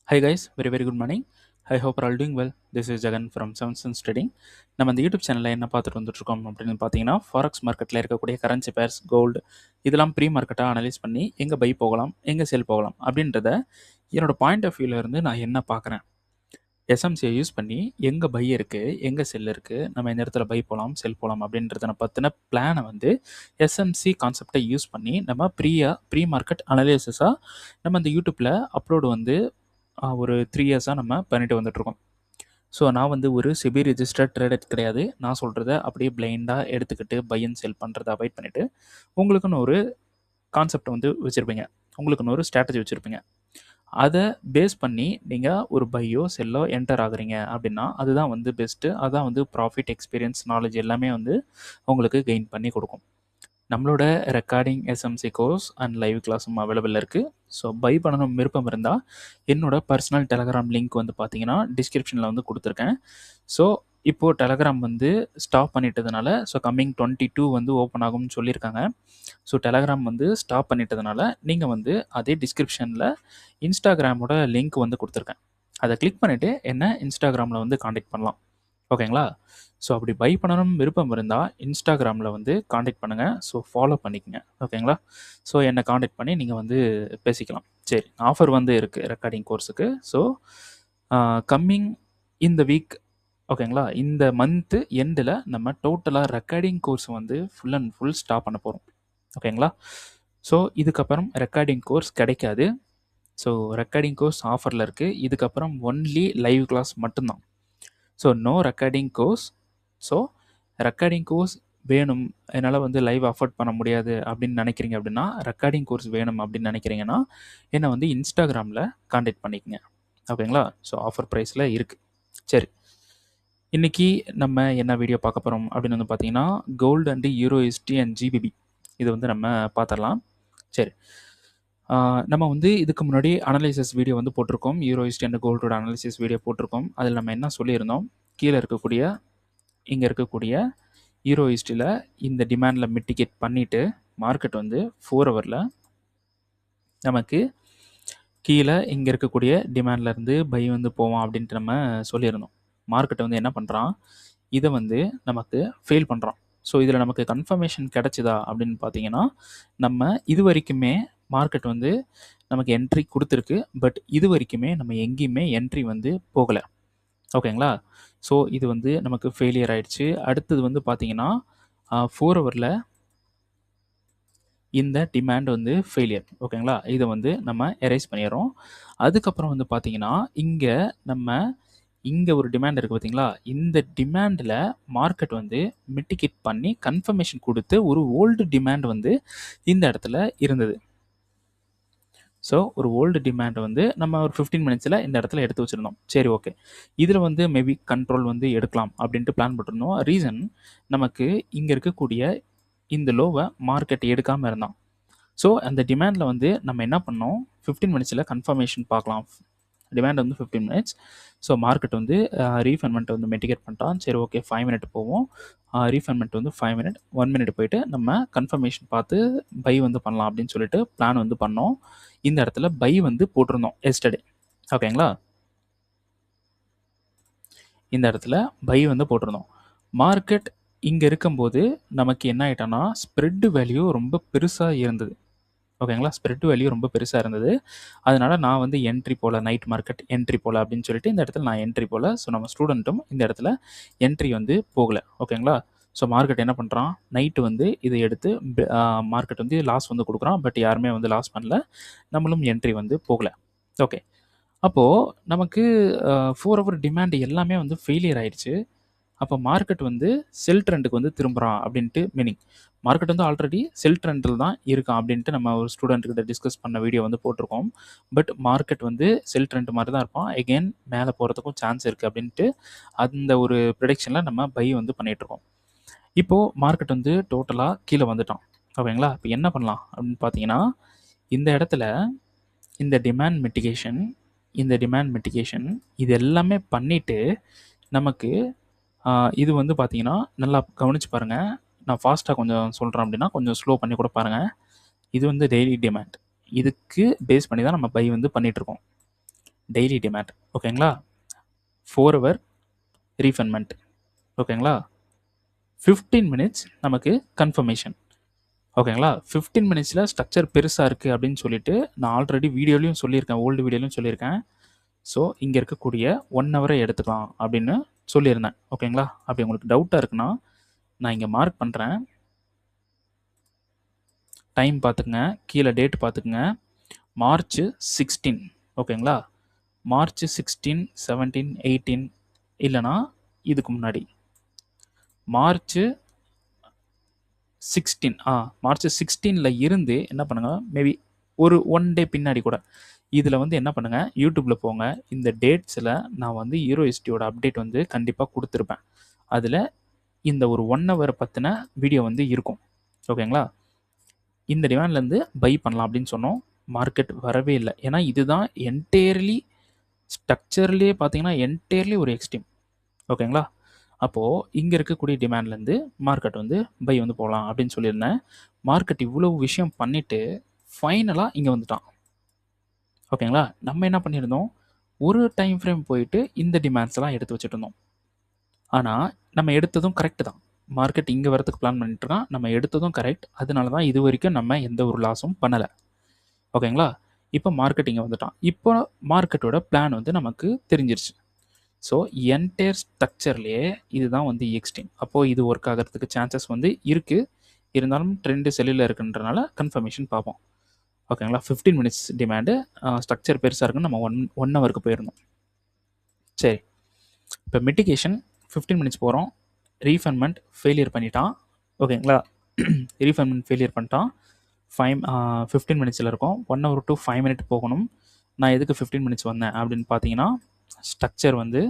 Hi guys, very good morning. I hope you're all doing well. This is Jagan from Seven Sense Trading. நம்ம இந்த YouTube சேனலில் என்ன பார்த்துட்டு வந்துட்டுருக்கோம் அப்படின்னு பார்த்தீங்கன்னா ஃபாரெக்ஸ் மார்க்கெட்டில் இருக்கக்கூடிய கரன்சி பேர்ஸ் கோல்டு இதெல்லாம் ப்ரீ மார்க்கெட்டாக அனலைஸ் பண்ணி எங்கே பை போகலாம் எங்கே செல் போகலாம் அப்படின்றத என்னோட பாயிண்ட் ஆஃப் வியூவில் இருந்து நான் என்ன பார்க்குறேன். எஸ்எம்சியை யூஸ் பண்ணி எங்கே பை இருக்குது எங்கே செல் இருக்குது நம்ம இந்த இடத்துல பை போகலாம் செல் போகலாம் அப்படின்றத பற்றின பிளானை வந்து எஸ்எம்சி கான்செப்டை யூஸ் பண்ணி நம்ம ப்ரீ மார்க்கெட் அனலைசிஸாக நம்ம இந்த யூடியூப்பில் அப்லோடு வந்து ஒரு 3 இயர்ஸாக நம்ம பண்ணிட்டு வந்துட்டுருக்கோம். ஸோ நான் வந்து ஒரு செபி ரிஜிஸ்டர்ட் ட்ரேடர் கிடையாது. நான் சொல்கிறத அப்படியே பிளைண்டாக எடுத்துக்கிட்டு பை அண்ட் செல் பண்ணுறதை அவாய்ட் பண்ணிவிட்டு உங்களுக்குன்னு ஒரு கான்செப்ட் வந்து வச்சுருப்பீங்க, உங்களுக்குன்னு ஒரு ஸ்ட்ராட்டஜி வச்சுருப்பீங்க. அதை பேஸ் பண்ணி நீங்கள் ஒரு பையோ செல்லோ என்டர் ஆகுறீங்க அப்படின்னா அதுதான் வந்து பெஸ்ட்டு. அதுதான் வந்து ப்ராஃபிட், எக்ஸ்பீரியன்ஸ், நாலேஜ் எல்லாமே வந்து உங்களுக்கு கெயின் பண்ணி கொடுக்கும். நம்மளோட recording SMC course and live கிளாஸும் அவைலபிள் இருக்குது. ஸோ பை பண்ணணும் விருப்பம் இருந்தால் என்னோட பர்சனல் டெலகிராம் லிங்க் வந்து பார்த்தீங்கன்னா டிஸ்கிரிப்ஷனில் வந்து கொடுத்துருக்கேன். ஸோ இப்போது டெலகிராம் வந்து ஸ்டாப் பண்ணிட்டதுனால ஸோ கம்மிங் 22 வந்து ஓப்பன் ஆகும்னு சொல்லியிருக்காங்க. ஸோ டெலகிராம் வந்து ஸ்டாப் பண்ணிட்டதுனால நீங்கள் வந்து அதே டிஸ்கிரிப்ஷனில் இன்ஸ்டாகிராமோட லிங்க் வந்து கொடுத்துருக்கேன். அதை கிளிக் பண்ணிவிட்டு என்ன இன்ஸ்டாகிராமில் வந்து காண்டாக்ட் பண்ணலாம். ஓகேங்களா? ஸோ அப்படி பை பண்ணணும் விருப்பம் இருந்தால் இன்ஸ்டாகிராமில் வந்து காண்டாக்ட் பண்ணுங்கள். ஸோ ஃபாலோ பண்ணிக்கங்க. ஓகேங்களா? ஸோ என்னை காண்டாக்ட் பண்ணி நீங்கள் வந்து பேசிக்கலாம். சரி, ஆஃபர் வந்து இருக்குது ரெக்கார்டிங் கோர்ஸுக்கு. ஸோ கம்மிங் இந்த வீக், ஓகேங்களா, இந்த மந்த்து எண்டில் நம்ம டோட்டலாக ரெக்கார்டிங் கோர்ஸ் வந்து ஃபுல் அண்ட் ஃபுல் ஸ்டாப் பண்ண போகிறோம். ஓகேங்களா? ஸோ இதுக்கப்புறம் ரெக்கார்டிங் கோர்ஸ் கிடைக்காது. ஸோ ரெக்கார்டிங் கோர்ஸ் ஆஃபரில் இருக்குது. இதுக்கப்புறம் ஒன்லி லைவ் கிளாஸ் மட்டும்தான். So no recording course. So recording course வேணும், என்னால் வந்து லைவ் அஃபோர்ட் பண்ண முடியாது அப்படின்னு நினைக்கிறீங்க அப்படின்னா, ரெக்கார்டிங் கோர்ஸ் வேணும் அப்படின்னு நினைக்கிறீங்கன்னா என்னை வந்து இன்ஸ்டாகிராமில் காண்டாக்ட் பண்ணிக்கங்க. ஓகேங்களா? ஸோ ஆஃபர் ப்ரைஸில் இருக்குது. சரி, இன்றைக்கி நம்ம என்ன வீடியோ பார்க்க போகிறோம் அப்படின்னு வந்து பார்த்தீங்கன்னா கோல்டு அண்டு யூரோஎஸ்டி அண்ட் ஜிபிபி இது வந்து நம்ம பார்த்துடலாம். சரி, நம்ம வந்து இதுக்கு முன்னாடி அனலைசிஸ் வீடியோ வந்து போட்டிருக்கோம். யூரோஎஸ்டி அண்ட் கோல்டோட அனலைசிஸ் வீடியோ போட்டிருக்கோம். அதில் நம்ம என்ன சொல்லியிருந்தோம், கீழே இருக்கக்கூடிய இங்கே இருக்கக்கூடிய யூரோஎஸ்டியில் இந்த டிமாண்டில் மிட்டிகேட் பண்ணிவிட்டு மார்க்கெட் வந்து 4 ஹவரில் நமக்கு கீழே இங்கே இருக்கக்கூடிய டிமாண்ட்லேருந்து பை வந்து போவோம் அப்படின்ட்டு நம்ம சொல்லியிருந்தோம். மார்க்கெட் வந்து என்ன பண்ணுறான், இதை வந்து நமக்கு ஃபெயில் பண்ணுறான். ஸோ இதில் நமக்கு கன்ஃபர்மேஷன் கிடச்சிதா அப்படின்னு பார்த்தீங்கன்னா நம்ம இது வரைக்குமே மார்க்கெட் வந்து நமக்கு என்ட்ரி கொடுத்துருக்கு. பட் இது வரைக்குமே நம்ம எங்கேயுமே என்ட்ரி வந்து போகலை. ஓகேங்களா? ஸோ இது வந்து நமக்கு ஃபெயிலியர் ஆயிடுச்சு. அடுத்தது வந்து பார்த்தீங்கன்னா 4 ஹவரில் இந்த டிமாண்ட் வந்து ஃபெயிலியர். ஓகேங்களா? இதை வந்து நம்ம எரேஸ் பண்ணிடுறோம். அதுக்கப்புறம் வந்து பார்த்தீங்கன்னா இங்கே ஒரு டிமாண்ட் இருக்குது பார்த்தீங்களா, இந்த டிமாண்டில் மார்க்கெட் வந்து மிட்டிகேட் பண்ணி கன்ஃபர்மேஷன் கொடுத்து ஒரு ஓல்டு டிமாண்ட் வந்து இந்த இடத்துல இருந்தது. ஸோ ஒரு ஓல்டு டிமாண்ட் வந்து நம்ம ஒரு 15 மினிட்ஸில் இந்த இடத்துல எடுத்து வச்சுருந்தோம். சரி, ஓகே, இதில் வந்து மேபி கண்ட்ரோல் வந்து எடுக்கலாம் அப்படின்ட்டு பிளான் போட்டிருந்தோம். ரீசன், நமக்கு இங்கே இருக்கக்கூடிய இந்த லோவை மார்க்கெட் எடுக்காமல் இருந்தான். ஸோ அந்த டிமாண்டில் வந்து நம்ம என்ன பண்ணோம், 15 மினிட்ஸில் கன்ஃபர்மேஷன் பார்க்கலாம். டிமாண்ட் வந்து 15 மினிட்ஸ். ஸோ மார்க்கெட் வந்து ரீஃபண்ட்மெண்ட் வந்து மெட்டிகேட் பண்ணிட்டான். சரி, ஓகே, 5 மினிட் போவோம். ரீஃபண்ட்மெண்ட் வந்து 5 மினிட், 1 மினிட் போயிட்டு நம்ம கன்ஃபர்மேஷன் பார்த்து பை வந்து பண்ணலாம் அப்படின்னு சொல்லிட்டு பிளான் வந்து பண்ணோம். இந்த இடத்துல பை வந்து போட்டிருந்தோம் எஸ்டர்டே. ஓகேங்களா? இந்த இடத்துல பை வந்து போட்டிருந்தோம். மார்க்கெட் இங்கே இருக்கும்போது நமக்கு என்ன ஆகிட்டோன்னா ஸ்ப்ரெட் வேல்யூ ரொம்ப பெருசாக இருந்தது. ஓகேங்களா? ஸ்ப்ரெட் வேல்யூ ரொம்ப பெருசாக இருந்தது. அதனால் நான் வந்து என்ட்ரி போல், நைட் மார்க்கெட் என்ட்ரி போல் அப்படின்னு சொல்லிட்டு இந்த இடத்துல நான் என்ட்ரி போல். ஸோ நம்ம ஸ்டூடெண்ட்டும் இந்த இடத்துல என்ட்ரி வந்து போகலை. ஓகேங்களா? ஸோ மார்க்கெட் என்ன பண்ணுறான், நைட்டு வந்து இதை எடுத்து மார்க்கெட் வந்து லாஸ் வந்து கொடுக்குறான். பட் யாருமே வந்து லாஸ் பண்ணல, நம்மளும் என்ட்ரி வந்து போகலை. ஓகே, அப்போது நமக்கு 4 ஹவர் டிமாண்ட் எல்லாமே வந்து ஃபெயிலியர் ஆயிடுச்சு. அப்போ மார்க்கெட் வந்து செல் ட்ரெண்டுக்கு வந்து திரும்புகிறான் அப்படின்ட்டு மீனிங். மார்க்கெட் வந்து ஆல்ரெடி செல் ட்ரெண்டில் தான் இருக்கான் அப்படின்ட்டு நம்ம ஒரு ஸ்டூடெண்ட்கிட்ட டிஸ்கஸ் பண்ண வீடியோ வந்து போட்டிருக்கோம். பட் மார்க்கெட் வந்து செல் ட்ரெண்ட் மாதிரி தான் இருப்பான், எகெயின் மேலே போகிறதுக்கும் சான்ஸ் இருக்குது அப்படின்ட்டு அந்த ஒரு ப்ரிடிக்ஷனில் நம்ம பை வந்து பண்ணிகிட்ருக்கோம். இப்போது மார்க்கெட் வந்து டோட்டலாக கீழே வந்துட்டான். ஓகேங்களா? இப்போ என்ன பண்ணலாம் அப்படின்னு பார்த்தீங்கன்னா இந்த இடத்துல இந்த டிமாண்ட் மிட்டிகேஷன் இது எல்லாமே பண்ணிவிட்டு நமக்கு இது வந்து பார்த்தீங்கன்னா நல்லா கவனித்து பாருங்கள். நான் ஃபாஸ்ட்டாக கொஞ்சம் சொல்கிறேன் அப்படின்னா கொஞ்சம் ஸ்லோ பண்ணி கூட பாருங்கள். இது வந்து டெய்லி டிமாண்ட், இதுக்கு பேஸ் பண்ணி தான் நம்ம பை வந்து பண்ணிகிட்ருக்கோம். Daily demand. ஓகேங்களா? 4 ஹவர் ரீஃபண்ட்மெண்ட். ஓகேங்களா? 15 மினிட்ஸ் நமக்கு கன்ஃபர்மேஷன். ஓகேங்களா? 15 மினிட்ஸில் ஸ்ட்ரக்சர் பெருசாக இருக்குது அப்படின்னு சொல்லிட்டு நான் ஆல்ரெடி வீடியோலையும் சொல்லியிருக்கேன், ஓல்டு வீடியோலையும் சொல்லியிருக்கேன். ஸோ இங்கே இருக்கக்கூடிய 1 ஹவரை எடுத்துக்கலாம் அப்படின்னு சொல்லியிருந்தேன். ஓகேங்களா? அப்படி உங்களுக்கு டவுட்டாக இருக்குன்னா நான் இங்கே மார்க் பண்ணுறேன். டைம் பார்த்துக்குங்க, கீழே டேட் பார்த்துக்குங்க. மார்ச் 16. ஓகேங்களா? மார்ச் 16, 17, 18 இல்லைனா இதுக்கு முன்னாடி மார்ச் 16. மார்ச் 16ல் இருந்து என்ன பண்ணுங்கள், மேபி ஒரு 1 டே பின்னாடி கூட இதில் வந்து என்ன பண்ணுங்கள், யூடியூப்பில் போங்க. இந்த டேட்ஸில் நான் வந்து ஹீரோயிஸ்டியோட அப்டேட் வந்து கண்டிப்பாக கொடுத்துருப்பேன். அதில் இந்த ஒரு 1 ஹவர் பற்றின வீடியோ வந்து இருக்கும். ஓகேங்களா? இந்த டிமாண்ட்லேருந்து பை பண்ணலாம் அப்படின்னு சொன்னோம். மார்க்கெட் வரவே இல்லை. ஏன்னா இதுதான் என்டையர்லி ஸ்ட்ரக்சர்லேயே பார்த்தீங்கன்னா என்டையர்லி ஒரு எக்ஸ்ட்ரீம். ஓகேங்களா? அப்போது இங்கே இருக்கக்கூடிய டிமாண்ட்லேருந்து மார்க்கெட் வந்து பை வந்து போகலாம் அப்படின்னு சொல்லியிருந்தேன். மார்க்கெட் இவ்வளோ விஷயம் பண்ணிவிட்டு ஃபைனலாக இங்கே வந்துட்டான். ஓகேங்களா? நம்ம என்ன பண்ணியிருந்தோம், ஒரு டைம் ஃப்ரேம் போயிட்டு இந்த டிமாண்ட்ஸ்லாம் எடுத்து வச்சுட்டு இருந்தோம். ஆனால் நம்ம எடுத்ததும் கரெக்டு தான். மார்க்கெட் இங்கே வரதுக்கு பிளான் பண்ணிட்டு இருக்கான், நம்ம எடுத்ததும் கரெக்ட். அதனால தான் இது வரைக்கும் நம்ம எந்த ஒரு லாஸும் பண்ணலை. ஓகேங்களா? இப்போ மார்க்கெட் இங்கே வந்துட்டான். இப்போ மார்க்கெட்டோட பிளான் வந்து நமக்கு தெரிஞ்சிருச்சு. ஸோ என்டையர் ஸ்ட்ரக்சர்லேயே இதுதான் வந்து எக்ஸ்ட்ரீம். அப்போது இது ஒர்க் ஆகிறதுக்கு சான்சஸ் வந்து இருக்குது. இருந்தாலும் ட்ரெண்டு செல்லில் இருக்குன்றனால கன்ஃபர்மேஷன் பார்ப்போம். ஓகேங்களா? 15 மினிட்ஸ் டிமாண்டு, ஸ்ட்ரக்சர் பெருசாக இருக்குன்னு நம்ம 1 ஹவருக்கு போயிருந்தோம். சரி, இப்போ மிட்டிகேஷன் 15 மினிட்ஸ் போகிறோம். ரீஃபண்ட்மெண்ட் ஃபெயிலியர் பண்ணிட்டான். ஓகேங்களா? ரீஃபண்ட்மெண்ட் ஃபெயிலியர் பண்ணிட்டான். 15 மினிட்ஸில் இருக்கும். 1 ஹவர் டு 5 மினிட் போகணும். நான் எதுக்கு 15 மினிட்ஸ் வந்தேன் அப்படின்னு பார்த்தீங்கன்னா, ஸ்ட்ரக்சர் வந்து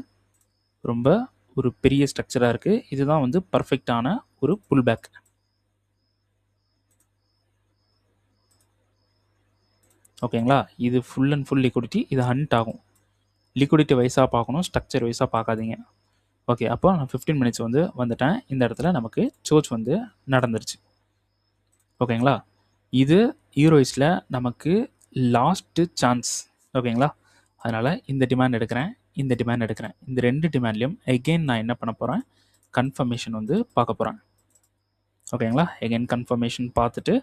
ரொம்ப ஒரு பெரிய ஸ்ட்ரக்சராக இருக்குது. இதுதான் வந்து பர்ஃபெக்டான ஒரு புல் பேக். ஓகேங்களா? இது ஃபுல் அண்ட் ஃபுல் லிக்விடிட்டி. இது ஹண்ட் ஆகும். லிக்விடிட்டி வைஸாக பார்க்கணும், ஸ்ட்ரக்சர் வைஸாக பார்க்காதீங்க. ஓகே, அப்போ நான் 15 மினிட்ஸ் வந்து வந்துட்டேன். இந்த இடத்துல நமக்கு சோச் வந்து நடந்துருச்சு. ஓகேங்களா? இது ஹீரோயிஸில் நமக்கு லாஸ்ட்டு சான்ஸ். ஓகேங்களா? அதனால் இந்த டிமாண்ட் எடுக்கிறேன், இந்த டிமாண்ட் எடுக்கிறேன். இந்த 2 டிமாண்ட்லேயும் எகெயின் நான் என்ன பண்ண போகிறேன், கன்ஃபர்மேஷன் வந்து பார்க்க போகிறேன். ஓகேங்களா? எகெயின் கன்ஃபர்மேஷன் பார்த்துட்டு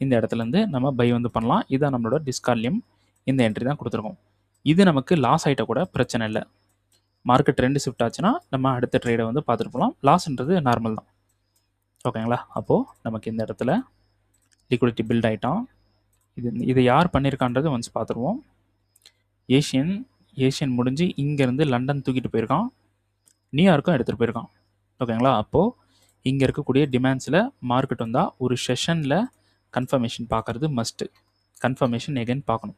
இந்த இடத்துலேருந்து நம்ம பை வந்து பண்ணலாம். இதான் நம்மளோட டிஸ்கார்ட்லேயும் இந்த என்ட்ரி தான் கொடுத்துருக்கோம். இது நமக்கு லாஸ் ஆகிட்ட கூட பிரச்சனை இல்லை. மார்க்கெட் ட்ரெண்டு ஷிஃப்ட் ஆச்சுன்னா நம்ம அடுத்த ட்ரேடை வந்து பார்த்துட்டு போகலாம். லாஸ்ன்றது நார்மல் தான். ஓகேங்களா? அப்போது நமக்கு இந்த இடத்துல லிக்விடிட்டி பில்ட் ஆகிட்டான். இதை யார் பண்ணியிருக்கான்றது ஒன்ஸ் பார்த்துருவோம். ஏஷியன் முடிஞ்சு இங்கேருந்து லண்டன் தூக்கிட்டு போயிருக்கான், நியூயார்க்கும் எடுத்துகிட்டு போயிருக்கான். ஓகேங்களா? அப்போது இங்கே இருக்கக்கூடிய டிமாண்ட்ஸில் மார்க்கெட் வந்தால் ஒரு செஷனில் கன்ஃபர்மேஷன் பார்க்குறது மஸ்ட்டு. கன்ஃபர்மேஷன் எகைன் பார்க்கணும்.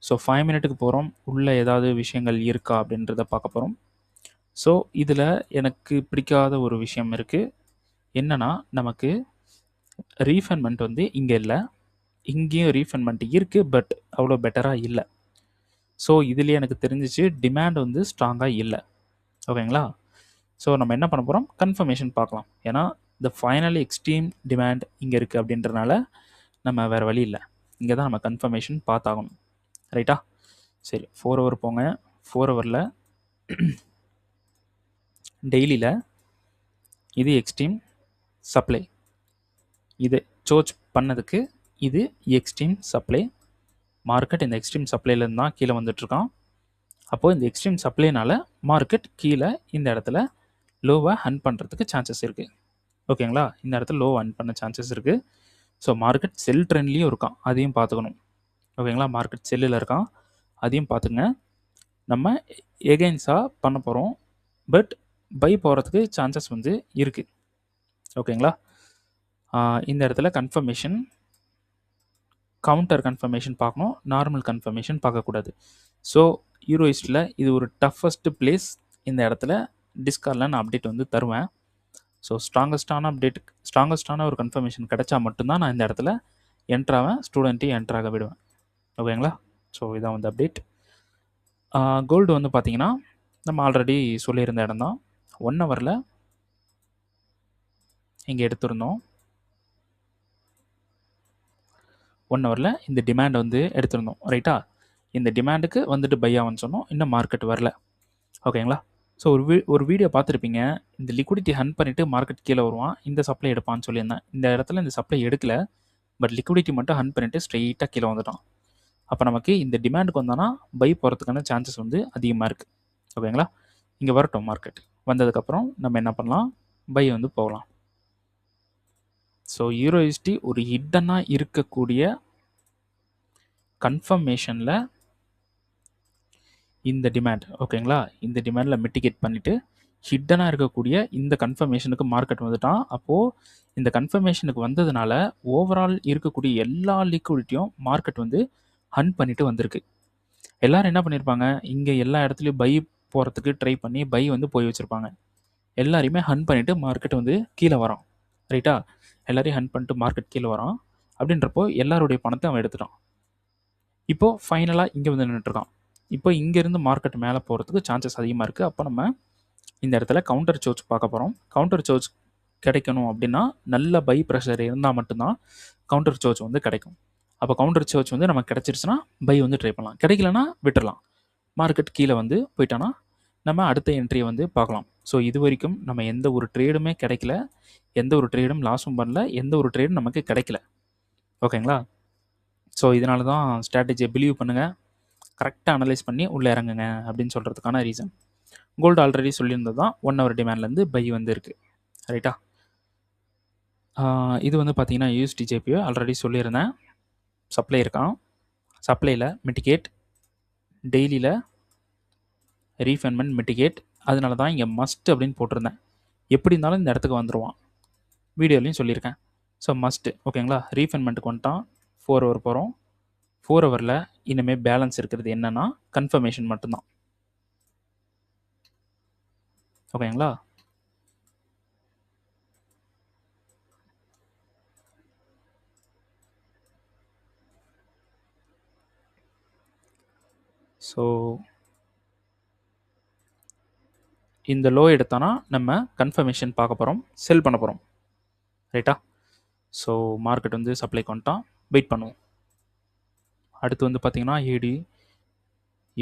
ஸோ 5 மினிட்டுக்கு போகிறோம், உள்ளே ஏதாவது விஷயங்கள் இருக்கா அப்படின்றத பார்க்க போகிறோம். ஸோ இதில் எனக்கு பிடிக்காத ஒரு விஷயம் இருக்குது. என்னென்னா, நமக்கு ரீஃபண்ட்மெண்ட் வந்து இங்கே இல்லை, இங்கேயும் ரீஃபண்ட்மெண்ட் இருக்குது, பட் அவ்வளோ பெட்டராக இல்லை. ஸோ இதுலேயே எனக்கு தெரிஞ்சிச்சு டிமாண்ட் வந்து ஸ்ட்ராங்காக இல்லை. ஓகேங்களா? ஸோ நம்ம என்ன பண்ண போகிறோம், கன்ஃபர்மேஷன் பார்க்கலாம். ஏன்னா இந்த ஃபைனல் எக்ஸ்ட்ரீம் டிமாண்ட் இங்கே இருக்குது அப்படின்றனால நம்ம வேறு வழி இல்லை, இங்கே தான் நம்ம கன்ஃபர்மேஷன் பார்த்தாகணும். ரைட்டா? சரி, 4 ஹவர் போங்க. 4 ஹவரில் டெய்லியில் இது எக்ஸ்ட்ரீம் சப்ளை, இது சோச் பண்ணதுக்கு இது எக்ஸ்ட்ரீம் சப்ளை. மார்க்கெட் இந்த எக்ஸ்ட்ரீம் சப்ளைலேருந்து தான் கீழே வந்துட்டுருக்கான். அப்போது இந்த எக்ஸ்ட்ரீம் சப்ளைனால் மார்க்கெட் கீழே இந்த இடத்துல லோவை ஹண்ட் பண்ணுறதுக்கு சான்சஸ் இருக்குது. ஓகேங்களா? இந்த இடத்துல லோவை ஹண்ட் பண்ண சான்சஸ் இருக்குது. ஸோ மார்க்கெட் செல் ட்ரெண்ட்லேயும் இருக்கான், அதையும் பார்த்துக்கணும். ஓகேங்களா? மார்க்கெட் செல்லில் இருக்கான், அதையும் பார்த்துங்க. நம்ம எகெயின்ஸாக பண்ண போகிறோம், பட் பை போகிறதுக்கு சான்சஸ் வந்து இருக்குது. ஓகேங்களா? இந்த இடத்துல கன்ஃபர்மேஷன், கவுண்டர் கன்ஃபர்மேஷன் பார்க்கணும், நார்மல் கன்ஃபர்மேஷன் பார்க்கக்கூடாது. ஸோ ஹீரோயிஸ்டில் இது ஒரு டஃபஸ்ட்டு பிளேஸ். இந்த இடத்துல டிஸ்கார்டில் நான் அப்டேட் வந்து தருவேன். ஸோ ஸ்ட்ராங்கஸ்டான ஒரு கன்ஃபர்மேஷன் கிடைச்சா மட்டும்தான் நான் இந்த இடத்துல என்ட்ராவேன், ஸ்டூடெண்ட்டையும் என்ட்ராக விடுவேன். ஓகேங்களா? ஸோ இதான் வந்து அப்டேட். கோல்டு வந்து பார்த்திங்கன்னா நம்ம ஆல்ரெடி சொல்லியிருந்த இடம் தான். 1 ஹவரில் இங்கே எடுத்திருந்தோம். 1 ஹவரில் இந்த டிமாண்ட் வந்து எடுத்திருந்தோம். ரைட்டா? இந்த டிமாண்டுக்கு வந்துட்டு பை ஆகும்னு சொன்னோம், இன்னும் மார்க்கெட் வரல. ஓகேங்களா? ஸோ ஒரு வீடியோ பார்த்துருப்பீங்க. இந்த லிக்விடிட்டி ஹண்ட் பண்ணிவிட்டு மார்க்கெட் கீழே வருவான், இந்த சப்ளை எடுப்பான்னு சொல்லியிருந்தேன். இந்த இடத்துல இந்த சப்ளை எடுக்கல, பட் லிக்விடிட்டி மட்டும் ஹண்ட் பண்ணிவிட்டு ஸ்ட்ரெயிட்டாக கீழே வந்துட்டான். அப்போ நமக்கு இந்த டிமாண்டுக்கு வந்தோன்னா பை போகிறதுக்கான சான்சஸ் வந்து அதிகமாக இருக்குது. ஓகேங்களா? இங்கே வரட்டும் மார்க்கெட். வந்ததுக்கப்புறம் நம்ம என்ன பண்ணலாம், பை வந்து போகலாம். ஸோ யூரோஎஸ்டி ஒரு ஹிட்டனாக இருக்கக்கூடிய கன்ஃபர்மேஷனில் இந்த டிமாண்ட், ஓகேங்களா, இந்த டிமாண்டில் மிட்டிகேட் பண்ணிவிட்டு ஹிட்டனாக இருக்கக்கூடிய இந்த கன்ஃபர்மேஷனுக்கு மார்க்கெட் வந்துட்டான். அப்போது இந்த கன்ஃபர்மேஷனுக்கு வந்ததுனால ஓவரால் இருக்கக்கூடிய எல்லா லிக்விடிட்டியும் மார்க்கெட் வந்து ஹண்ட் பண்ணிட்டு வந்திருக்கு. எல்லாரும் என்ன பண்ணியிருப்பாங்க, இங்கே எல்லா இடத்துலையும் பை போகிறதுக்கு ட்ரை பண்ணி பை வந்து போய் வச்சுருப்பாங்க. எல்லாரையுமே ஹண்ட் பண்ணிவிட்டு மார்க்கெட் வந்து கீழே வரான். ரைட்டா? எல்லாரையும் ஹண்ட் பண்ணிட்டு மார்க்கெட் கீழே வரான். அப்படின்றப்போ எல்லாருடைய பணத்தை அவன் எடுத்துட்டான். இப்போது ஃபைனலாக இங்கே வந்து நின்றுட்டுருக்கான். இப்போ இங்கேருந்து மார்க்கெட் மேலே போகிறதுக்கு சான்சஸ் அதிகமாக இருக்குது. அப்போ நம்ம இந்த இடத்துல கவுண்டர் சோர்ஸ் பார்க்க போகிறோம். கவுண்டர் சோர்ஸ் கிடைக்கணும் அப்படின்னா நல்ல பை ப்ரெஷர் இருந்தால் மட்டும்தான் கவுண்டர் சோர்ஸ் வந்து கிடைக்கும். அப்போ கவுண்டர் சோர்ஸ் வந்து நமக்கு கிடச்சிருச்சுன்னா பை வந்து ட்ரை பண்ணலாம், கிடைக்கலனா விட்டுடலாம். மார்க்கெட் கீழே வந்து போயிட்டானா நம்ம அடுத்த என்ட்ரியை வந்து பார்க்கலாம். ஸோ இது வரைக்கும் நம்ம எந்த ஒரு ட்ரேடுமே கிடைக்கல, எந்த ஒரு ட்ரேடும் லாஸும் பண்ணல, எந்த ஒரு ட்ரேடும் நமக்கு கிடைக்கல. ஓகேங்களா? ஸோ இதனால தான் ஸ்ட்ராட்டஜியை பிலீவ் பண்ணுங்கள், கரெக்டாக அனலைஸ் பண்ணி உள்ளே இறங்குங்க அப்படின்னு சொல்கிறதுக்கான ரீசன். கோல்டு ஆல்ரெடி சொல்லியிருந்தது தான் 1 hour டிமாண்ட்லேருந்து பை வந்து இருக்குது. ரைட்டா? இது வந்து பார்த்தீங்கன்னா யூஎஸ்டி ஜேபிஓ ஆல்ரெடி சொல்லியிருந்தேன். சப்ளை இருக்கான், சப்ளையில் மிட்டிகேட், டெய்லியில் ரீஃபைன்மெண்ட் மிட்டிகேட். அதனால தான் இங்கே மஸ்ட் அப்படின்னு போட்டிருந்தேன். எப்படி இருந்தாலும் இந்த இடத்துக்கு வந்துடுவான், வீடியோலையும் சொல்லியிருக்கேன். So must. ஓகேங்களா? ரீஃபைன்மெண்ட்டுக்கு வந்துட்டான், 4 hour போகிறோம். 4 hourல இனிமேல் பேலன்ஸ் இருக்கிறது என்னென்னா கன்ஃபர்மேஷன் மட்டும்தான். ஓகேங்களா? ஸோ இந்த லோ எடுத்தோன்னா நம்ம கன்ஃபர்மேஷன் பார்க்க போகிறோம், செல் பண்ண போகிறோம். ரைட்டா? ஸோ மார்க்கெட் வந்து சப்ளைக்கு வந்துட்டான், வெயிட் பண்ணுவோம். அடுத்து வந்து பார்த்திங்கன்னா ஏடி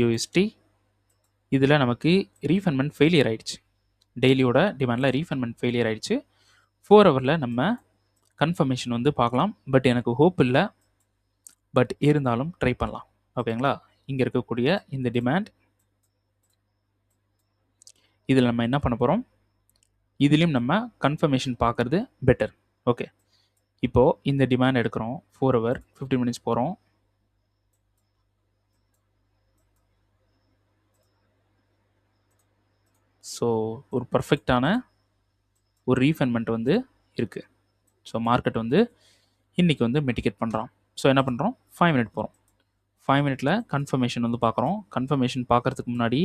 யூஎஸ்டி, இதில் நமக்கு ரீஃபண்ட்மெண்ட் ஃபெயிலியர் ஆகிடுச்சு. டெய்லியோட டிமாண்டில் ரீஃபண்ட்மெண்ட் ஃபெயிலியர் ஆகிடுச்சு. 4 hourல நம்ம கன்ஃபர்மேஷன் வந்து பார்க்கலாம். பட் எனக்கு ஹோப் இல்லை, பட் இருந்தாலும் ட்ரை பண்ணலாம். ஓகேங்களா? இங்கே இருக்கக்கூடிய இந்த டிமாண்ட், இதில் நம்ம என்ன பண்ண போகிறோம், இதுலேயும் நம்ம கன்ஃபர்மேஷன் பார்க்குறது பெட்டர். ஓகே, இப்போது இந்த டிமாண்ட் எடுக்கிறோம், 4 hour 15 minutes போகிறோம். ஸோ ஒரு பர்ஃபெக்டான ஒரு ரீஃபண்ட்மெண்ட் வந்து இருக்குது. ஸோ மார்க்கெட் வந்து இன்றைக்கி வந்து மிட்டிகேட் பண்ணுறான். ஸோ என்ன பண்ணுறோம், 5 minute போகிறோம். 5 minute கன்ஃபர்மேஷன் வந்து பார்க்குறோம். கன்ஃபர்மேஷன் பார்க்குறதுக்கு முன்னாடி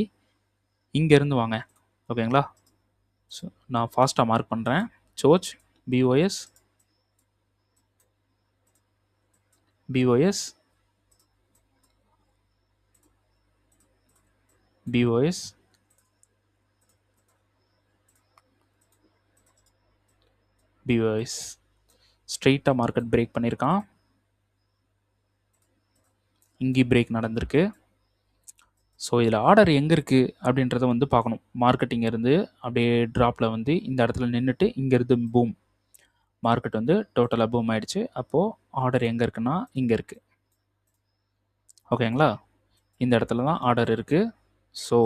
இங்கேருந்து வாங்க. ஓகேங்களா? ஸோ நான் ஃபாஸ்ட்டாக மார்க் பண்ணுறேன். சோச் பிஓஎஸ் பிஓஎஸ் பிஓஎஸ் பிஓஎஸ் ஸ்ட்ரெயிட்டாக மார்க்கெட் பிரேக் பண்ணியிருக்கான். இங்கே பிரேக் நடந்திருக்கு. ஸோ இதில் ஆர்டர் எங்கே இருக்குது அப்படின்றத வந்து பார்க்கணும். மார்க்கெட் இங்கேருந்து அப்படியே ட்ராப்பில் வந்து இந்த இடத்துல நின்றுட்டு இங்கேருந்து பூம், மார்க்கெட் வந்து டோட்டலாக பூம் ஆகிடுச்சு. அப்போது ஆர்டர் எங்கே இருக்குன்னா இங்கே இருக்குது. ஓகேங்களா? இந்த இடத்துல தான் ஆர்டர் இருக்குது. ஸோ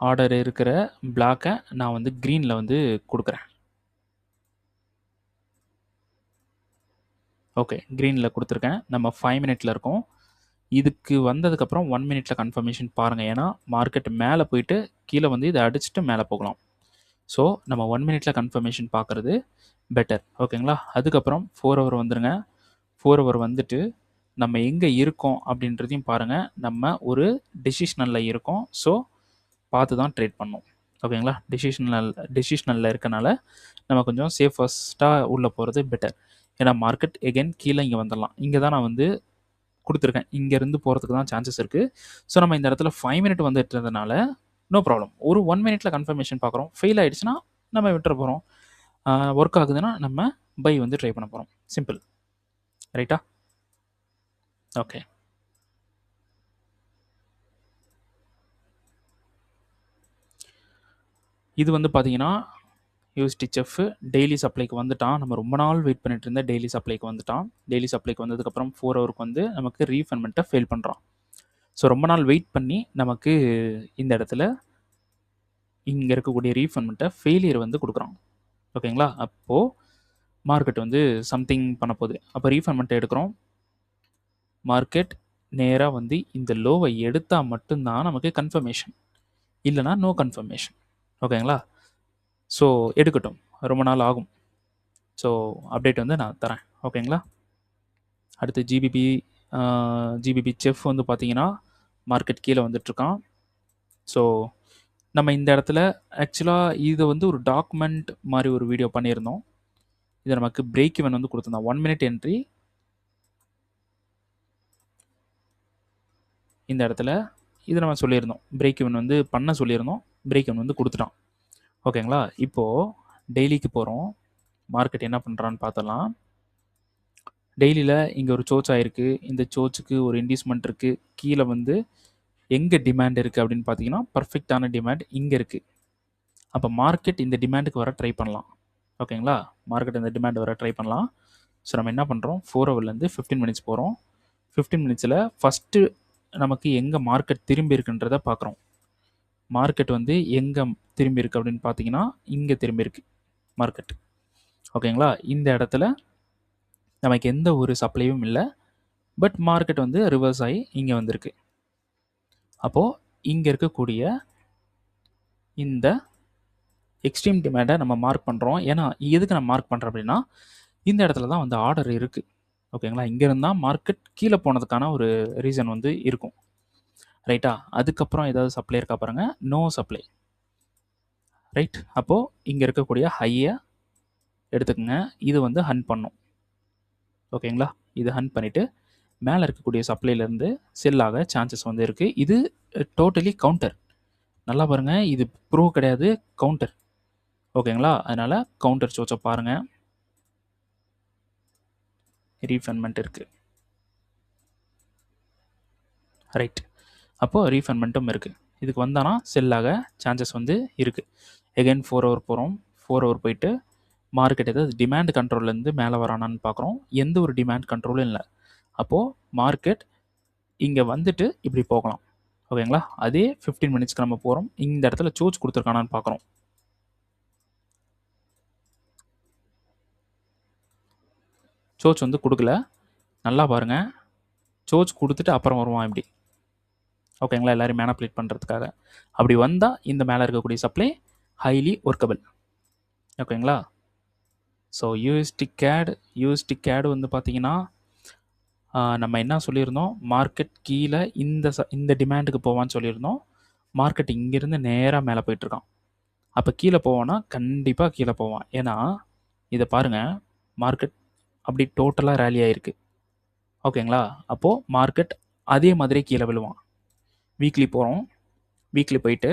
ஆர்டர் இருக்கிற பிளாக்கை நான் வந்து க்ரீனில் வந்து கொடுக்குறேன். ஓகே, க்ரீனில் கொடுத்துருக்கேன். நம்ம 5 minute இருக்கோம். இதுக்கு வந்ததுக்கப்புறம் 1 minute கன்ஃபர்மேஷன் பாருங்கள். ஏன்னா மார்க்கெட் மேலே போயிட்டு கீழே வந்து இதை அடிச்சுட்டு மேலே போகலாம். ஸோ நம்ம 1 minute கன்ஃபர்மேஷன் பார்க்குறது பெட்டர். ஓகேங்களா? அதுக்கப்புறம் 4 hour வந்துடுங்க. 4 hour வந்துட்டு நம்ம எங்கே இருக்கோம் அப்படின்றதையும் பாருங்கள். நம்ம ஒரு டெசிஷனலில் இருக்கோம். ஸோ பார்த்து தான் ட்ரேட் பண்ணோம். ஓகேங்களா? டெசிஷனலில் இருக்கனால நம்ம கொஞ்சம் சேஃபஸ்ட்டாக உள்ளே போகிறது பெட்டர். ஏன்னா மார்க்கெட் எகைன் கீழே இங்கே வந்துடலாம். இங்கே தான் நான் வந்து கொடுத்துருக்கேன், இங்கேருந்து போகிறதுக்கு தான் சான்சஸ் இருக்குது. ஸோ நம்ம இந்த இடத்துல 5 minute வந்துட்டுறதுனால நோ ப்ராப்ளம். ஒரு 1 minute கன்ஃபர்மேஷன் பார்க்குறோம். ஃபெயில் ஆகிடுச்சுன்னா நம்ம விட்டுற போகிறோம். ஒர்க் ஆகுதுன்னா நம்ம பை வந்து ட்ரை பண்ண போகிறோம். சிம்பிள். ரைட்டா? ஓகே. இது வந்து பார்த்தீங்கன்னா யூஎஸ்டி செஃப் டெய்லி சப்ளைக்கு வந்துட்டான். நம்ம ரொம்ப நாள் வெயிட் பண்ணிட்டு இருந்த டெய்லி சப்ளைக்கு வந்துட்டான். டெய்லி சப்ளைக்கு வந்ததுக்கப்புறம் 4 ஹவருக்கு வந்து நமக்கு ரீஃபண்ட்மெண்ட்டை ஃபெயில் பண்ணுறான். ஸோ ரொம்ப நாள் வெயிட் பண்ணி நமக்கு இந்த இடத்துல இங்கே இருக்கக்கூடிய ரீஃபண்ட்மெண்ட்டை ஃபெயிலியர் வந்து கொடுக்குறான். ஓகேங்களா? அப்போது மார்க்கெட் வந்து சம்திங் பண்ண போகுது. அப்போ ரீஃபண்ட்மெண்ட்டை எடுக்கிறோம். மார்க்கெட் நேராக வந்து இந்த லோவை எடுத்தால் மட்டும்தான் நமக்கு கன்ஃபர்மேஷன், இல்லைனா நோ கன்ஃபர்மேஷன். ஓகேங்களா? ஸோ எடுக்கட்டும், ரொம்ப நாள் ஆகும். ஸோ அப்டேட் வந்து நான் தரேன். ஓகேங்களா? அடுத்து ஜிபிபி செஃப் வந்து பார்த்தீங்கன்னா மார்க்கெட் கீழே வந்துட்டுருக்கான். ஸோ நம்ம இந்த இடத்துல ஆக்சுவலாக இது வந்து ஒரு டாக்குமெண்ட் மாதிரி ஒரு வீடியோ பண்ணியிருந்தோம். இது நமக்கு பிரேக் ஈவன் வந்து கொடுத்துருந்தோம். 1 மினிட் என்ட்ரி. இந்த இடத்துல இது நம்ம சொல்லியிருந்தோம், பிரேக் ஈவன் வந்து பண்ண சொல்லியிருந்தோம். பிரேக் ஈவன் வந்து கொடுத்துட்டான். ஓகேங்களா? இப்போது டெய்லிக்கு போகிறோம். மார்க்கெட் என்ன பண்ணுறான்னு பார்த்தலாம். டெய்லியில் இங்கே ஒரு சோச் ஆகிருக்கு. இந்த சோச்சுக்கு ஒரு இன்டியூஸ்மெண்ட் இருக்குது. கீழே வந்து எங்கே டிமாண்ட் இருக்குது அப்படின்னு பார்த்தீங்கன்னா பர்ஃபெக்டான டிமாண்ட் இங்கே இருக்குது. அப்போ மார்க்கெட் இந்த டிமாண்டுக்கு வர ட்ரை பண்ணலாம். ஓகேங்களா? மார்க்கெட் இந்த டிமாண்ட் வர ட்ரை பண்ணலாம். ஸோ நம்ம என்ன பண்ணுறோம், 4 ஹவர்லேருந்து 15 மினிட்ஸ் போகிறோம். 15 மினிட்ஸில் ஃபஸ்ட்டு நமக்கு எங்கே மார்க்கெட் திரும்பி இருக்குன்றதை பார்க்குறோம். மார்க்கெட் வந்து எங்கே திரும்பி இருக்குது அப்படின்னு பார்த்தீங்கன்னா இங்கே திரும்பி இருக்குது மார்க்கெட். ஓகேங்களா? இந்த இடத்துல நமக்கு எந்த ஒரு சப்ளையும் இல்லை. பட் மார்க்கெட் வந்து ரிவர்ஸ் ஆகி இங்கே வந்திருக்கு. அப்போது இங்கே இருக்கக்கூடிய இந்த எக்ஸ்ட்ரீம் டிமாண்டை நம்ம மார்க் பண்ணுறோம். ஏன்னா எதுக்கு நம்ம மார்க் பண்ணுறோம் அப்படின்னா இந்த இடத்துல தான் வந்து ஆர்டர் இருக்குது. ஓகேங்களா? இங்கே இருந்தால் மார்க்கெட் கீழே போனதுக்கான ஒரு ரீசன் வந்து இருக்கும். ரைட்டா? அதுக்கப்புறம் ஏதாவது சப்ளை இருக்கா பாருங்கள், நோ சப்ளை. ரைட்? அப்போது இங்கே இருக்கக்கூடிய ஹையை எடுத்துக்கோங்க. இது வந்து ஹண்ட் பண்ணும். ஓகேங்களா? இது ஹண்ட் பண்ணிவிட்டு மேலே இருக்கக்கூடிய சப்ளைலேருந்து செல் ஆக சான்சஸ் வந்து இருக்குது. இது டோட்டலி கவுண்டர். நல்லா பாருங்கள், இது ப்ரோ கிடையாது, கவுண்டர். ஓகேங்களா? அதனால் கவுண்டர் சோச்சை பாருங்கள். ரீஃபண்ட்மெண்ட் இருக்குது. ரைட்? அப்போது ரீஃபண்ட்மெண்ட்டும் இருக்குது. இதுக்கு வந்தானா செல்லாக சான்சஸ் வந்து இருக்குது. எகைன் 4 ஹவர் போகிறோம். 4 ஹவர் போயிட்டு மார்க்கெட் ஏதாவது டிமாண்ட் கண்ட்ரோல்லேருந்து மேலே வரானான்னு பார்க்குறோம். எந்த ஒரு டிமாண்ட் கண்ட்ரோலும் இல்லை. அப்போது மார்க்கெட் இங்கே வந்துட்டு இப்படி போகலாம். ஓகேங்களா? அதே 15 மினிட்ஸ்க்கு நம்ம போகிறோம். இந்த இடத்துல சோச் கொடுத்துருக்கானான்னு பார்க்குறோம். சோச் வந்து கொடுக்கல. நல்லா பாருங்கள், சோச் கொடுத்துட்டு அப்புறம் வருவான் இப்படி. ஓகேங்களா? எல்லோரும் மேனிபுலேட் பண்ணுறதுக்காக. அப்படி வந்தால் இந்த மேலே இருக்கக்கூடிய சப்ளை ஹைலி ஒர்க்கபிள். ஓகேங்களா? ஸோ யூஎஸ்டி கேடு வந்து பார்த்தீங்கன்னா நம்ம என்ன சொல்லியிருந்தோம், மார்க்கெட் கீழே இந்த டிமாண்டுக்கு போவான்னு சொல்லியிருந்தோம். மார்க்கெட் இங்கேருந்து நேராக மேலே போயிட்டுருக்கான். அப்போ கீழே போவான்னா கண்டிப்பாக கீழே போவான். ஏன்னா இதை பாருங்கள், மார்க்கெட் அப்படி டோட்டலாக ரேலி ஆகிருக்கு. ஓகேங்களா? அப்போது மார்க்கெட் அதே மாதிரி கீழே விழுவான். வீக்லி போகிறோம். வீக்லி போயிட்டு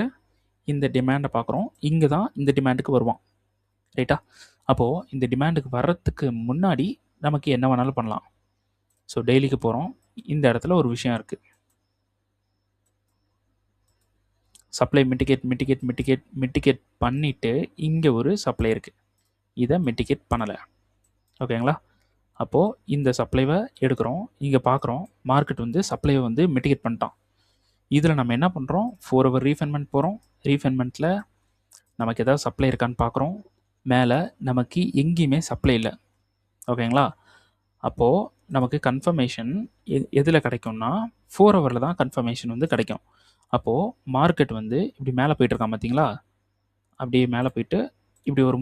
இந்த டிமாண்டை பார்க்குறோம். இங்கே தான் இந்த டிமாண்டுக்கு வருவான். ரைட்டா? அப்போது இந்த டிமாண்டுக்கு வர்றதுக்கு முன்னாடி நமக்கு என்ன வேணாலும் பண்ணலாம். ஸோ டெய்லிக்கு போகிறோம். இந்த இடத்துல ஒரு விஷயம் இருக்குது. சப்ளை மிட்டிகேட் பண்ணிவிட்டு இங்கே ஒரு சப்ளை இருக்குது. இதை மிட்டிகேட் பண்ணலை. ஓகேங்களா? அப்போது இந்த சப்ளைவை எடுக்கிறோம். இங்கே பார்க்குறோம் மார்க்கெட் வந்து சப்ளைவை வந்து மிட்டிகேட் பண்ணிட்டான். இதில் நம்ம என்ன பண்ணுறோம், 4 ஹவர் ரீஃபண்ட்மெண்ட் போகிறோம். ரீஃபண்ட்மெண்ட்டில் நமக்கு ஏதாவது சப்ளை இருக்கான்னு பார்க்குறோம். மேலே நமக்கு எங்கேயுமே சப்ளை இல்லை. ஓகேங்களா? அப்போது நமக்கு கன்ஃபர்மேஷன் எதில் கிடைக்கும்னா 4 ஹவரில் தான் கன்ஃபர்மேஷன் வந்து கிடைக்கும். அப்போது மார்க்கெட் வந்து இப்படி மேலே போயிட்டுருக்கான் பார்த்தீங்களா? அப்படியே மேலே போயிட்டு இப்படி ஒரு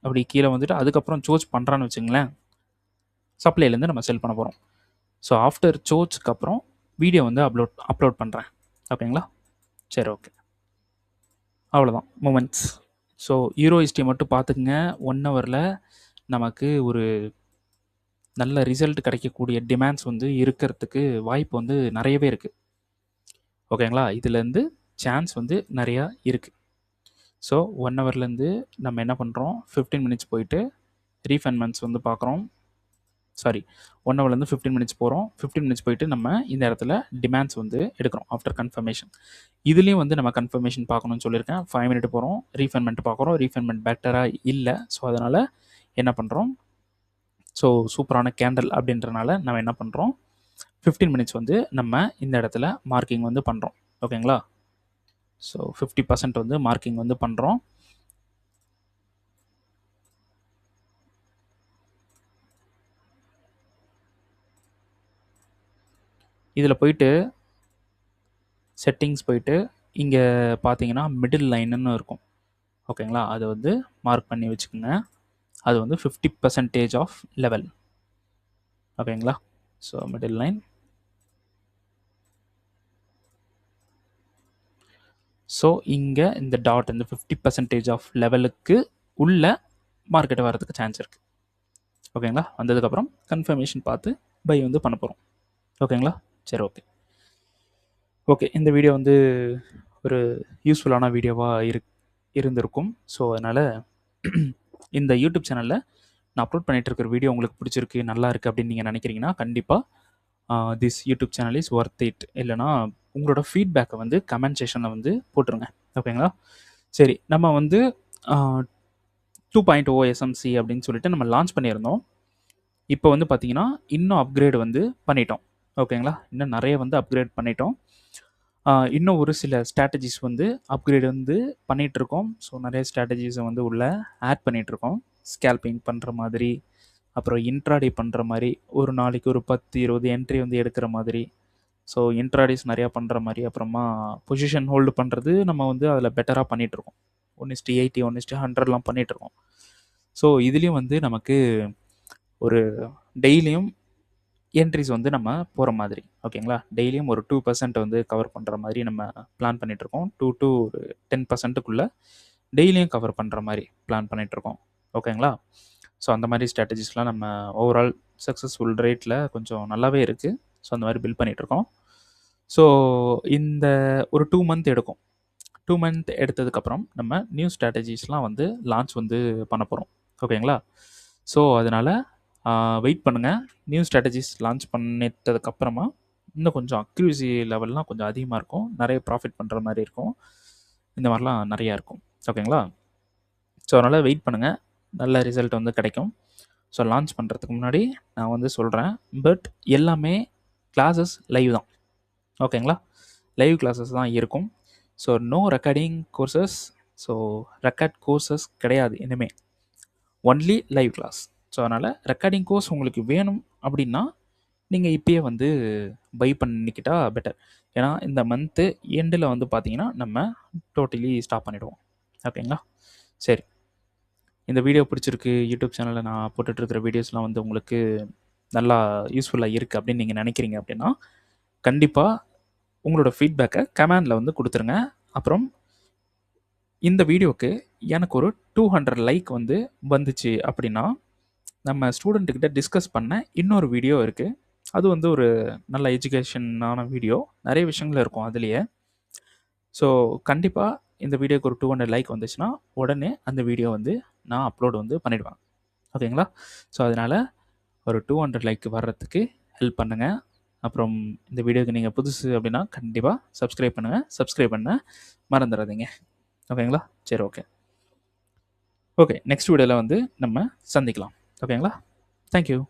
அப்படி கீழே வந்துட்டு அதுக்கப்புறம் சோச் பண்ணுறான்னு வச்சுங்களேன், சப்ளைலேருந்து நம்ம செல் பண்ண போகிறோம். ஸோ ஆஃப்டர் சோச்சுக்கு அப்புறம் வீடியோ வந்து அப்லோட் பண்ணுறேன். ஓகேங்களா? சரி, ஓகே. அவ்வளோதான் மூமெண்ட்ஸ். ஸோ யூரோஎஸ்டி மட்டும் பார்த்துக்குங்க. 1 ஹவரில் நமக்கு ஒரு நல்ல ரிசல்ட் கிடைக்கக்கூடிய டிமாண்ட்ஸ் வந்து இருக்கிறதுக்கு வாய்ப்பு வந்து நிறையவே இருக்குது. ஓகேங்களா? இதுலேருந்து சான்ஸ் வந்து நிறையா இருக்குது. ஸோ 1 ஹவர்லேருந்து நம்ம என்ன பண்ணுறோம், 15 மினிட்ஸ் போயிட்டு ரீஃபண்ட்மெண்ட்ஸ் வந்து பார்க்குறோம். சாரி 1 ஹவர்லேருந்து 15 மினிட்ஸ் போகிறோம். 15 மினிட்ஸ் போயிட்டு நம்ம இந்த இடத்துல டிமாண்ட்ஸ் வந்து எடுக்கிறோம் ஆஃப்டர் கன்ஃபர்மேஷன். இதுலேயும் வந்து நம்ம கன்ஃபர்மேஷன் பார்க்கணும்னு சொல்லியிருக்கேன். 5 மினிட் போகிறோம், ரீஃபைன்மெண்ட் பார்க்குறோம். ரீஃபைன்மெண்ட் பெட்டராக இல்லை. ஸோ அதனால் என்ன பண்ணுறோம், ஸோ சூப்பரான கேண்டில் அப்படின்றனால நம்ம என்ன பண்ணுறோம், 15 மினிட்ஸ் வந்து நம்ம இந்த இடத்துல மார்க்கிங் வந்து பண்ணுறோம். ஓகேங்களா? ஸோ 50% வந்து மார்க்கிங் வந்து பண்ணுறோம். இதில் போயிட்டு செட்டிங்ஸ் போயிட்டு இங்கே பார்த்தீங்கன்னா மிடில் லைனுன்னு இருக்கும். ஓகேங்களா? அது வந்து மார்க் பண்ணி வச்சுக்கோங்க. அது வந்து 50% ஆஃப் லெவல். ஓகேங்களா? So middle line. ஸோ இங்கே இந்த டாட் இந்த 50% ஆஃப் லெவலுக்கு உள்ள மார்க்கெட்டை வரதுக்கு சான்ஸ் இருக்குது. ஓகேங்களா? வந்ததுக்கப்புறம் கன்ஃபர்மேஷன் பார்த்து பை வந்து பண்ண போகிறோம். ஓகேங்களா? சரி, ஓகே. ஓகே, இந்த வீடியோ வந்து ஒரு யூஸ்ஃபுல்லான வீடியோவாக இருந்திருக்கும். ஸோ அதனால் இந்த யூடியூப் சேனலில் நான் அப்லோட் பண்ணிகிட்டு இருக்கிற வீடியோ உங்களுக்கு பிடிச்சிருக்கு, நல்லா இருக்குது அப்படின்னு நீங்கள் நினைக்கிறீங்கன்னா கண்டிப்பாக this YouTube channel is worth it. இல்லைனா உங்களோட ஃபீட்பேக்கை வந்து கமெண்ட் செக்ஷனில் வந்து போட்டுருங்க. ஓகேங்களா? சரி, நம்ம வந்து 2.0 எஸ்எம்சி அப்படின்னு சொல்லிட்டு நம்ம லான்ச் பண்ணியிருந்தோம். இப்போ வந்து பார்த்தீங்கன்னா இன்னும் அப்கிரேட் வந்து பண்ணிட்டோம். ஓகேங்களா? இன்னும் நிறைய வந்து அப்கிரேட் பண்ணிட்டோம். இன்னும் ஒரு சில ஸ்ட்ராட்டஜிஸ் வந்து அப்கிரேட் வந்து பண்ணிகிட்ருக்கோம். ஸோ நிறைய ஸ்ட்ராட்டஜிஸை வந்து உள்ளே ஆட் பண்ணிகிட்ருக்கோம். ஸ்கேல்பிங் பண்ணுற மாதிரி, அப்புறம் இன்ட்ராடே பண்ணுற மாதிரி, ஒரு நாளைக்கு ஒரு 10-20 என்ட்ரி வந்து எடுக்கிற மாதிரி, ஸோ இன்ட்ராடேஸ் நிறையா பண்ணுற மாதிரி, அப்புறமா பொசிஷன் ஹோல்டு பண்ணுறது நம்ம வந்து அதில் பெட்டராக பண்ணிகிட்ருக்கோம். 1:80 1:100லாம் பண்ணிகிட்ருக்கோம். ஸோ இதுலேயும் வந்து நமக்கு ஒரு டெய்லியும் என்ட்ரிஸ் வந்து நம்ம போகிற மாதிரி. ஓகேங்களா? டெய்லியும் ஒரு 2% வந்து கவர் பண்ணுற மாதிரி நம்ம பிளான் பண்ணிகிட்ருக்கோம். 2 to 10%க்குள்ளே டெய்லியும் கவர் பண்ணுற மாதிரி பிளான் பண்ணிகிட்ருக்கோம். ஓகேங்களா? ஸோ அந்த மாதிரி ஸ்ட்ராட்டஜிஸ்லாம் நம்ம ஓவரால் சக்ஸஸ்ஃபுல் ரேட்டில் கொஞ்சம் நல்லாவே இருக்குது. ஸோ அந்த மாதிரி பில்ட் பண்ணிகிட்ருக்கோம். ஸோ இந்த ஒரு 2 மந்த் எடுக்கும். 2 மந்த் எடுத்ததுக்கப்புறம் நம்ம நியூ ஸ்ட்ராட்டஜிஸ்லாம் வந்து லான்ச் வந்து பண்ண போகிறோம். ஓகேங்களா? ஸோ அதனால் வெயிட் பண்ணுங்கள். நியூ ஸ்ட்ராட்டஜிஸ் லான்ச் பண்ணிட்டதுக்கப்புறமா இன்னும் கொஞ்சம் அக்யூரசி லெவல்லாம் கொஞ்சம் அதிகமாக இருக்கும். நிறைய ப்ராஃபிட் பண்ணுற மாதிரி இருக்கும். இந்த மாதிரிலாம் நிறையா இருக்கும். ஓகேங்களா? ஸோ அதனால் வெயிட் பண்ணுங்கள். நல்ல ரிசல்ட் வந்து கிடைக்கும். ஸோ லான்ச் பண்ணுறதுக்கு முன்னாடி நான் வந்து சொல்கிறேன். பட் எல்லாமே கிளாஸஸ் லைவ் தான். ஓகேங்களா? லைவ் கிளாஸஸ் தான் இருக்கும். So no recording courses. So record courses கிடையாது இனிமே. Only live class. ஸோ அதனால் ரெக்கார்டிங் கோர்ஸ் உங்களுக்கு வேணும் அப்படின்னா நீங்கள் இப்பயே வந்து பை பண்ணிக்கிட்டா பெட்டர். ஏன்னா இந்த மந்த்து எண்டில் வந்து பார்த்தீங்கன்னா நம்ம டோட்டலி ஸ்டாப் பண்ணிவிடுவோம். ஓகேங்களா? சரி, இந்த வீடியோ பிடிச்சிருக்கு. யூடியூப் சேனலில் நான் போட்டுட்ருக்கிற வீடியோஸ்லாம் வந்து உங்களுக்கு நல்லா யூஸ்ஃபுல்லாக இருக்குது அப்படின்னு நீங்கள் நினைக்கிறீங்க அப்படின்னா கண்டிப்பாக உங்களோட ஃபீட்பேக்கை கமெண்டில் வந்து கொடுத்துருங்க. அப்புறம் இந்த வீடியோவுக்கு எனக்கு ஒரு 200 லைக் வந்து வந்துச்சு அப்படின்னா நம்ம ஸ்டூடெண்ட்டுக்கிட்ட டிஸ்கஸ் பண்ண இன்னொரு வீடியோ இருக்குது. அது வந்து ஒரு நல்ல எஜுகேஷனான வீடியோ. நிறைய விஷயங்கள் இருக்கும் அதுலேயே. ஸோ கண்டிப்பாக இந்த வீடியோக்கு ஒரு 200 லைக் வந்துச்சுன்னா உடனே அந்த வீடியோ வந்து நான் அப்லோட் வந்து பண்ணிவிடுவேன். ஓகேங்களா? ஸோ அதனால் ஒரு 200 லைக் வர்றதுக்கு ஹெல்ப் பண்ணுங்கள். அப்புறம் இந்த வீடியோக்கு நீங்கள் புதுசு அப்படின்னா கண்டிப்பாக சப்ஸ்கிரைப் பண்ணுங்கள். சப்ஸ்கிரைப் பண்ண மறந்துடாதீங்க. ஓகேங்களா? சரி, ஓகே. ஓகே, நெக்ஸ்ட் வீடியோவில் வந்து நம்ம சந்திக்கலாம். ஓகேங்களா? தேங்க்யூ.